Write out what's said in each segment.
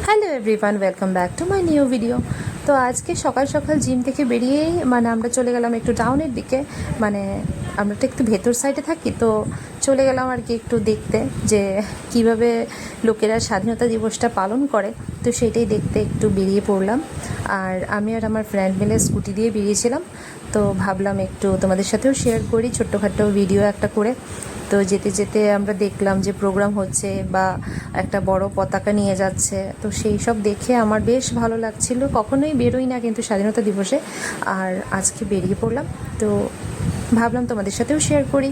Hello everyone, welcome back to my new video. তো আজকে সকাল সকাল জিম থেকে বেরিয়েই আমরা চলে গেলাম একটু টাউনের দিকে। আমরা তো একটু ভেতর সাইডে থাকি, তো চলে গেলাম আর কি একটু দেখতে যে কিভাবে লোকেরা স্বাধীনতা দিবসটা পালন করে। তো সেটাই দেখতে একটু বেরিয়ে পড়লাম। আর আমি আর আমার ফ্রেন্ড মিলে স্কুটি দিয়ে বেরিয়েছিলাম। তো ভাবলাম একটু তোমাদের সাথেও শেয়ার করি ছোট্টখাটো ভিডিও একটা করে। তো যেতে যেতে আমরা দেখলাম যে প্রোগ্রাম হচ্ছে বা একটা বড় পতাকা নিয়ে যাচ্ছে, তো সেই সব দেখে আমার বেশ ভালো লাগছিল। কখনোই বেরোই না কিন্তু স্বাধীনতা দিবসে, আর আজকে বেরিয়ে পড়লাম। তো ভাবলাম তোমাদের সাথেও শেয়ার করি।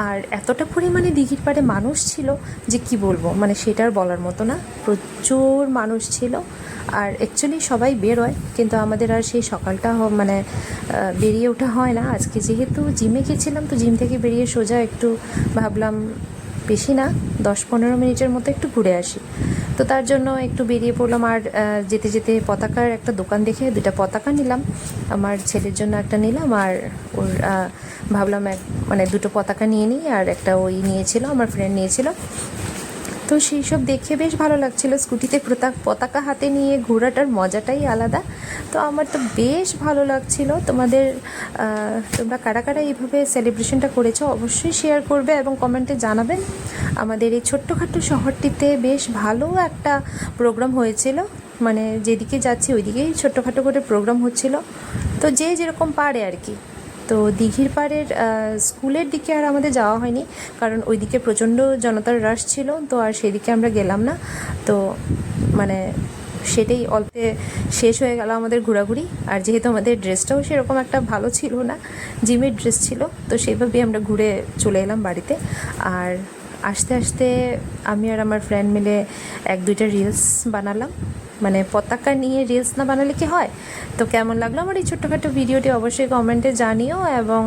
আর এতটা পরিমাণে দিঘির পাড়ে মানুষ ছিল যে কি বলবো, সেটার বলার মতো না, প্রচুর মানুষ ছিল। আর অ্যাকচুয়ালি সবাই বেরোয়, কিন্তু আমাদের আর সেই সকালটা বেরিয়ে ওঠা হয় না। আজকে যেহেতু জিমে গেছিলাম, তো জিম থেকে বেরিয়ে সোজা একটু ভাবলাম বেশি না 10-15 মিনিটের মতো একটু ঘুরে আসি। তো তার জন্য একটু বেরিয়ে পড়লাম। আর যেতে যেতে পতাকার একটা দোকান দেখে 2টা পতাকা নিলাম। আমার ছেলের জন্য একটা নিলাম, আর ওর ভাবলাম 2টো পতাকা নিয়ে নিই। আর একটা ওই নিয়েছিল, আমার ফ্রেন্ড নিয়েছিল। তো সেই সব দেখে বেশ ভালো লাগছিল। স্কুটিতে পতাকা হাতে নিয়ে ঘোরাটার মজাটাই আলাদা। তো আমার তো বেশ ভালো লাগছিল। তোমরা কারা কারা এইভাবে সেলিব্রেশনটা করেছো অবশ্যই শেয়ার করবে এবং কমেন্টে জানাবেন। আমাদের এই ছোট্টখাট্ট শহরটিতে বেশ ভালো একটা প্রোগ্রাম হয়েছিল। যেদিকে যাচ্ছি ওইদিকেই ছোট্টখাটো করে প্রোগ্রাম হচ্ছিল। তো যে যেরকম পারে আর কি। তো দিঘির পাড়ের স্কুলের দিকে আর আমাদের যাওয়া হয়নি, কারণ ওইদিকে প্রচণ্ড জনতার রাশ ছিল। তো আর সেদিকে আমরা গেলাম না। তো সেটাই অল্পে শেষ হয়ে গেল আমাদের ঘোরাঘুরি। আর যেহেতু আমাদের ড্রেসটাও সেরকম একটা ভালো ছিল না, জিমের ড্রেস ছিল, তো সেভাবেই আমরা ঘুরে চলে এলাম বাড়িতে। আর আস্তে আস্তে আমি আর আমার ফ্রেন্ড মিলে 1-2টা রিলস বানালাম। পতাকা নিয়ে রিলস না বানালে কি হয়। তো কেমন লাগলো আমার এই ছোট্টখাটো ভিডিওটি অবশ্যই কমেন্টে জানিও। এবং